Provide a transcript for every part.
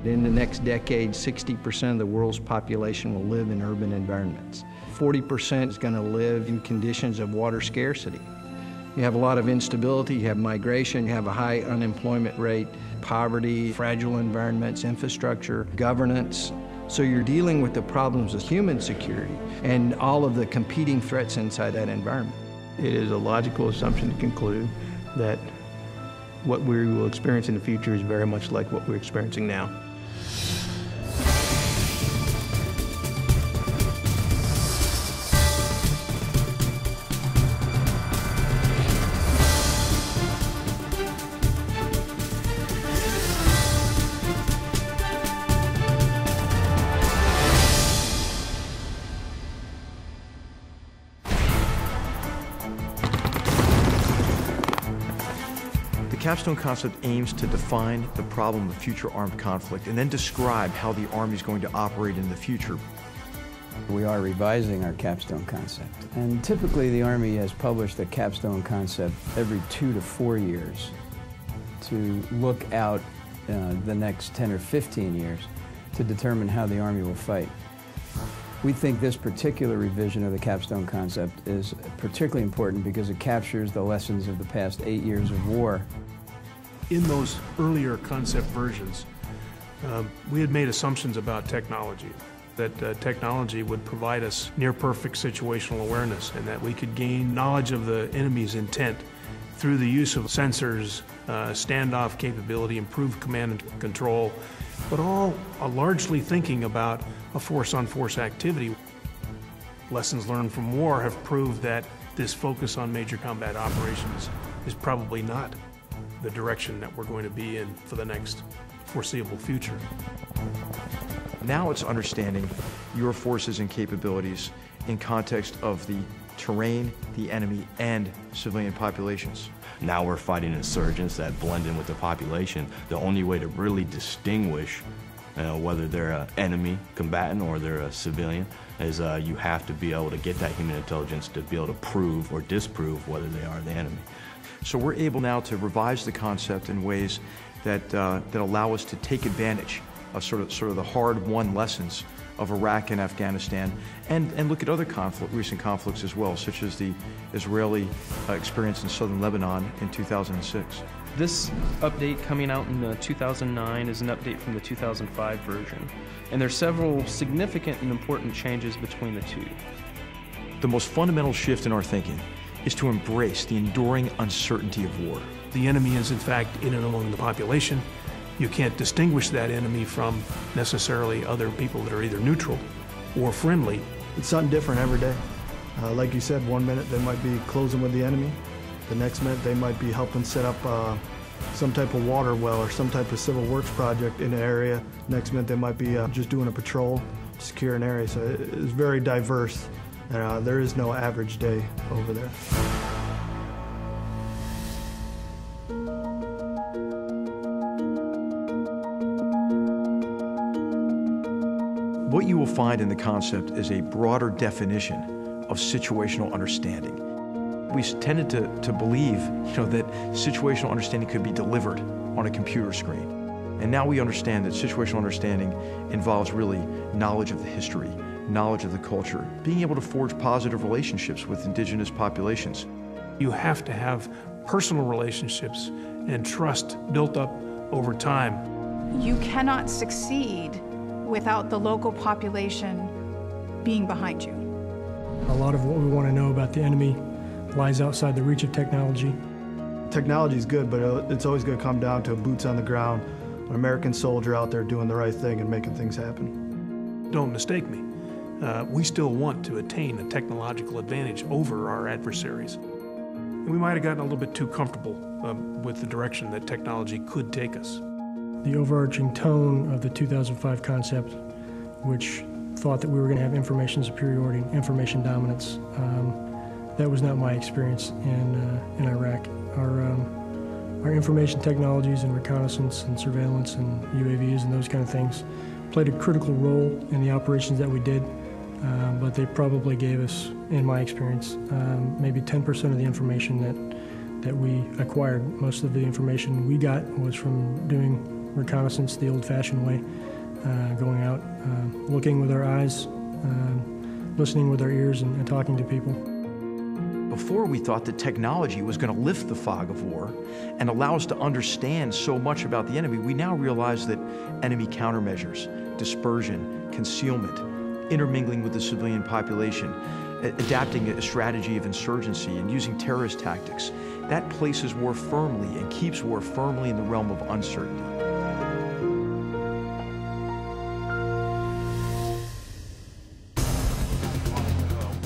In the next decade, 60% of the world's population will live in urban environments. 40% is going to live in conditions of water scarcity. You have a lot of instability, you have migration, you have a high unemployment rate, poverty, fragile environments, infrastructure, governance. So you're dealing with the problems of human security and all of the competing threats inside that environment. It is a logical assumption to conclude that what we will experience in the future is very much like what we're experiencing now. The Capstone concept aims to define the problem of future armed conflict and then describe how the Army is going to operate in the future. We are revising our Capstone concept, and typically the Army has published the Capstone concept every 2 to 4 years to look out the next 10 or 15 years to determine how the Army will fight. We think this particular revision of the Capstone concept is particularly important because it captures the lessons of the past 8 years of war. In those earlier concept versions, we had made assumptions about technology, that technology would provide us near-perfect situational awareness and that we could gain knowledge of the enemy's intent through the use of sensors, standoff capability, improved command and control, but all largely thinking about a force-on-force activity. Lessons learned from war have proved that this focus on major combat operations is probably not the direction that we're going to be in for the next foreseeable future. Now it's understanding your forces and capabilities in context of the terrain, the enemy, and civilian populations. Now we're fighting insurgents that blend in with the population. The only way to really distinguish whether they're an enemy combatant or they're a civilian is you have to be able to get that human intelligence to be able to prove or disprove whether they are the enemy. So we're able now to revise the concept in ways that allow us to take advantage of sort of the hard-won lessons of Iraq and Afghanistan, and look at other recent conflicts as well, such as the Israeli experience in southern Lebanon in 2006. This update coming out in 2009 is an update from the 2005 version, and there are several significant and important changes between the two. The most fundamental shift in our thinking is to embrace the enduring uncertainty of war. The enemy is in fact in and among the population. You can't distinguish that enemy from necessarily other people that are either neutral or friendly. It's something different every day. Like you said, 1 minute they might be closing with the enemy. The next minute they might be helping set up some type of water well or some type of civil works project in an area. Next minute they might be just doing a patrol, secure an area. So it's very diverse. And there is no average day over there. What you will find in the concept is a broader definition of situational understanding. We tended to believe, that situational understanding could be delivered on a computer screen. And now we understand that situational understanding involves really knowledge of the history, knowledge of the culture, being able to forge positive relationships with indigenous populations. You have to have personal relationships and trust built up over time. You cannot succeed without the local population being behind you. A lot of what we want to know about the enemy lies outside the reach of technology. Technology is good, but it's always going to come down to boots on the ground, an American soldier out there doing the right thing and making things happen. Don't mistake me. We still want to attain a technological advantage over our adversaries. And we might have gotten a little bit too comfortable with the direction that technology could take us. The overarching tone of the 2005 concept, which thought that we were going to have information superiority and information dominance, that was not my experience in Iraq. Our information technologies and reconnaissance and surveillance and UAVs and those kind of things played a critical role in the operations that we did, but they probably gave us, in my experience, maybe 10% of the information that we acquired. Most of the information we got was from doing reconnaissance the old-fashioned way, going out, looking with our eyes, listening with our ears, and talking to people. Before, we thought that technology was going to lift the fog of war and allow us to understand so much about the enemy. We now realize that enemy countermeasures, dispersion, concealment, intermingling with the civilian population, adapting a strategy of insurgency and using terrorist tactics, that places war firmly and keeps war firmly in the realm of uncertainty.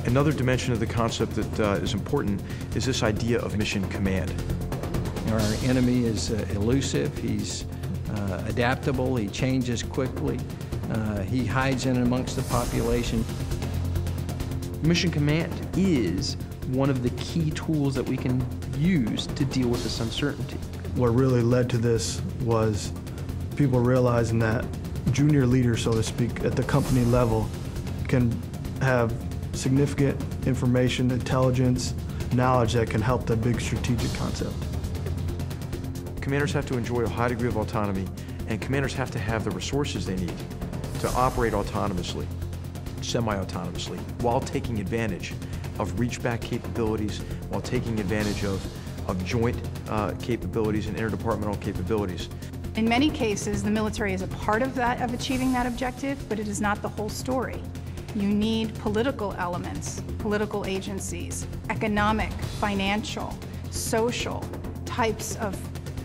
Another dimension of the concept that is important is this idea of mission command. Our enemy is elusive, he's adaptable, he changes quickly, he hides in amongst the population. Mission command is one of the key tools that we can use to deal with this uncertainty. What really led to this was people realizing that junior leaders, so to speak, at the company level can have significant information, intelligence, knowledge that can help that big strategic concept. Commanders have to enjoy a high degree of autonomy, and commanders have to have the resources they need to operate autonomously, semi-autonomously, while taking advantage of reach-back capabilities, while taking advantage of joint capabilities and interdepartmental capabilities. In many cases, the military is a part of that, of achieving that objective, but it is not the whole story. You need political elements, political agencies, economic, financial, social types of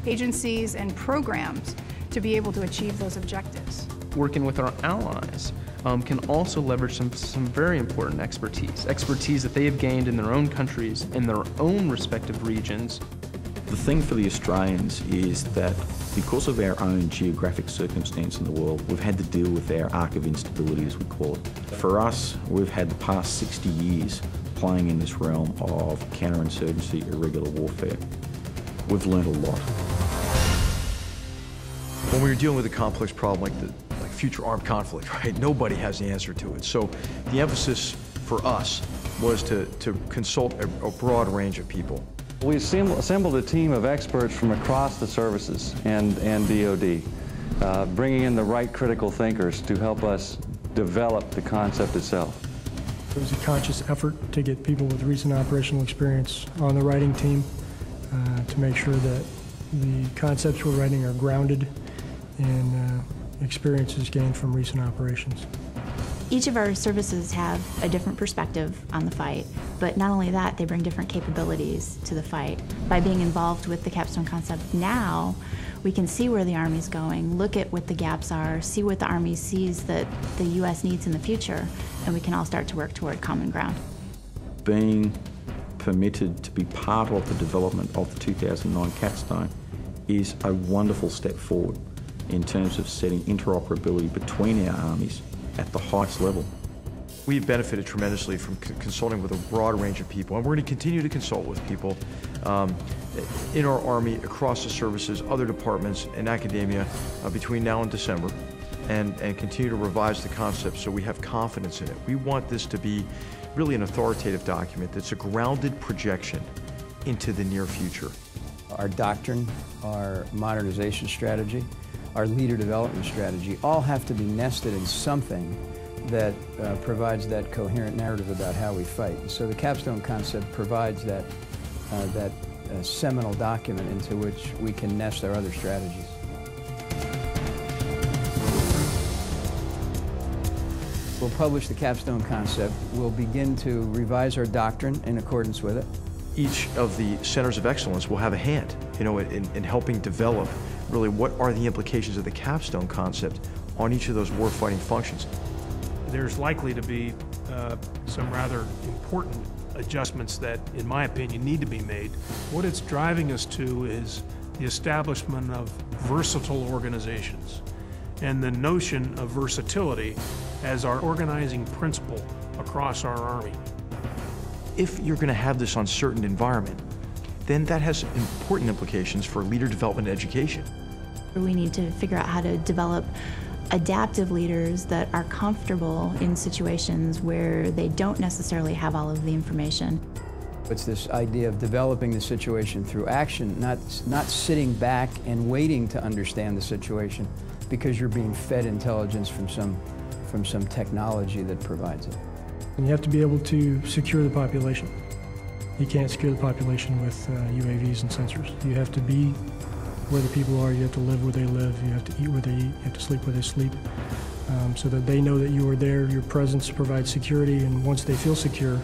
agencies and programs to be able to achieve those objectives. Working with our allies can also leverage some very important expertise that they have gained in their own countries, in their own respective regions. The thing for the Australians is that because of our own geographic circumstance in the world, we've had to deal with our arc of instability, as we call it. For us, we've had the past 60 years playing in this realm of counterinsurgency, irregular warfare. We've learned a lot. When we were dealing with a complex problem like future armed conflict, right, nobody has the answer to it. So the emphasis for us was to consult a broad range of people. We assembled a team of experts from across the services and DoD, bringing in the right critical thinkers to help us develop the concept itself. It was a conscious effort to get people with recent operational experience on the writing team to make sure that the concepts we're writing are grounded in experiences gained from recent operations. Each of our services have a different perspective on the fight, but not only that, they bring different capabilities to the fight. By being involved with the Capstone concept now, we can see where the Army's going, look at what the gaps are, see what the Army sees that the U.S. needs in the future, and we can all start to work toward common ground. Being permitted to be part of the development of the 2009 Capstone is a wonderful step forward in terms of setting interoperability between our armies at the highest level. We've benefited tremendously from consulting with a broad range of people, and we're going to continue to consult with people in our Army, across the services, other departments, and academia between now and December, and continue to revise the concept so we have confidence in it. We want this to be really an authoritative document that's a grounded projection into the near future. Our doctrine, our modernization strategy, our leader development strategy all have to be nested in something that provides that coherent narrative about how we fight. And so the Capstone concept provides that seminal document into which we can nest our other strategies. We'll publish the Capstone concept. We'll begin to revise our doctrine in accordance with it. Each of the centers of excellence will have a hand, in helping develop really what are the implications of the Capstone concept on each of those warfighting functions. There's likely to be some rather important adjustments that, in my opinion, need to be made. What it's driving us to is the establishment of versatile organizations and the notion of versatility as our organizing principle across our Army. If you're going to have this uncertain environment, then that has important implications for leader development and education. We need to figure out how to develop adaptive leaders that are comfortable in situations where they don't necessarily have all of the information. It's this idea of developing the situation through action, not sitting back and waiting to understand the situation because you're being fed intelligence from some technology that provides it. And you have to be able to secure the population. You can't secure the population with UAVs and sensors. You have to be where the people are, you have to live where they live, you have to eat where they eat, you have to sleep where they sleep, so that they know that you are there, your presence provides security, and once they feel secure,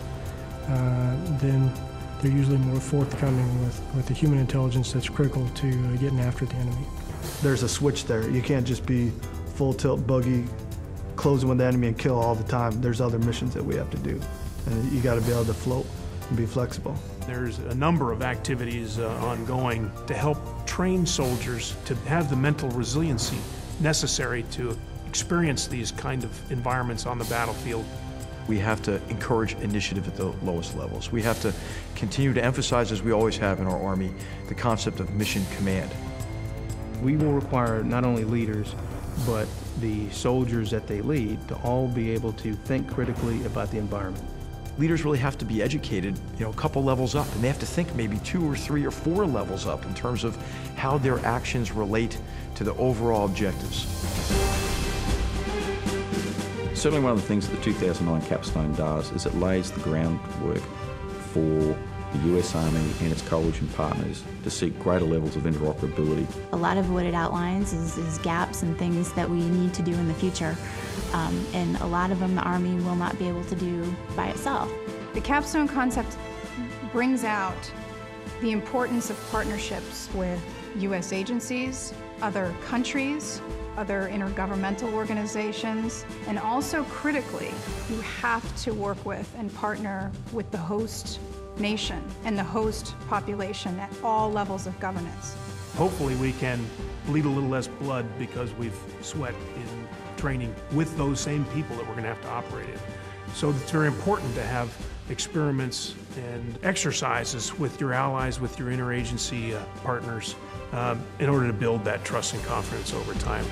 then they're usually more forthcoming with the human intelligence that's critical to getting after the enemy. There's a switch there. You can't just be full tilt buggy, closing with the enemy and kill all the time. There's other missions that we have to do, and you got to be able to float and be flexible. There's a number of activities ongoing to help train soldiers to have the mental resiliency necessary to experience these kind of environments on the battlefield. We have to encourage initiative at the lowest levels. We have to continue to emphasize, as we always have in our Army, the concept of mission command. We will require not only leaders, but the soldiers that they lead to all be able to think critically about the environment. Leaders really have to be educated, a couple levels up, and they have to think maybe 2 or 3 or 4 levels up in terms of how their actions relate to the overall objectives. Certainly one of the things that the 2009 Capstone does is it lays the groundwork for the US Army and its coalition partners to seek greater levels of interoperability. A lot of what it outlines is gaps and things that we need to do in the future, and a lot of them the Army will not be able to do by itself. The Capstone concept brings out the importance of partnerships with U.S. agencies, other countries, other intergovernmental organizations, and also critically, you have to work with and partner with the host nation and the host population at all levels of governance. Hopefully we can bleed a little less blood because we've sweat in training with those same people that we're going to have to operate in. So it's very important to have experiments and exercises with your allies, with your interagency partners, in order to build that trust and confidence over time.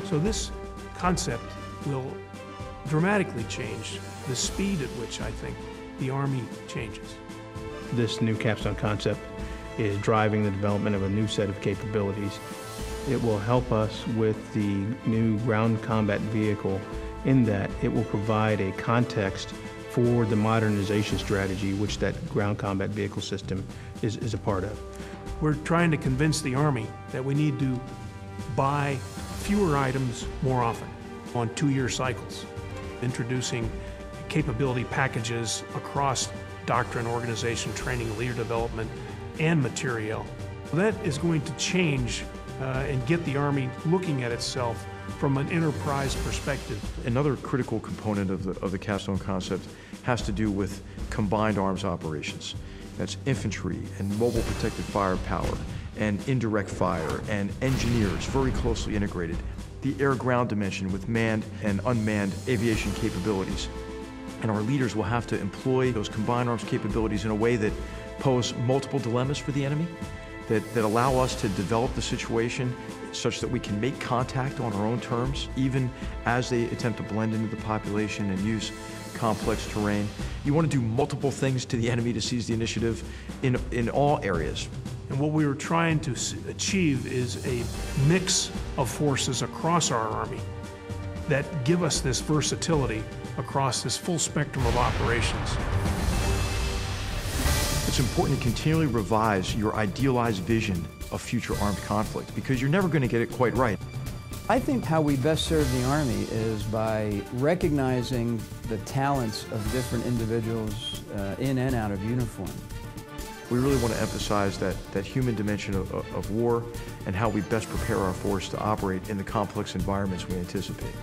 So this concept will dramatically change the speed at which I think the Army changes. This new Capstone concept is driving the development of a new set of capabilities. It will help us with the new ground combat vehicle in that it will provide a context for the modernization strategy which that ground combat vehicle system is a part of. We're trying to convince the Army that we need to buy fewer items more often on 2-year cycles, introducing capability packages across doctrine, organization, training, leader development, and materiel. That is going to change and get the Army looking at itself from an enterprise perspective. Another critical component of the Capstone concept has to do with combined arms operations. That's infantry and mobile protected firepower and indirect fire and engineers very closely integrated. The air-ground dimension with manned and unmanned aviation capabilities. And our leaders will have to employ those combined arms capabilities in a way that pose multiple dilemmas for the enemy, that allow us to develop the situation such that we can make contact on our own terms, even as they attempt to blend into the population and use complex terrain. You want to do multiple things to the enemy to seize the initiative in all areas. And what we were trying to achieve is a mix of forces across our Army that give us this versatility across this full spectrum of operations. It's important to continually revise your idealized vision of future armed conflict because you're never going to get it quite right. I think how we best serve the Army is by recognizing the talents of different individuals in and out of uniform. We really want to emphasize that human dimension of war and how we best prepare our force to operate in the complex environments we anticipate.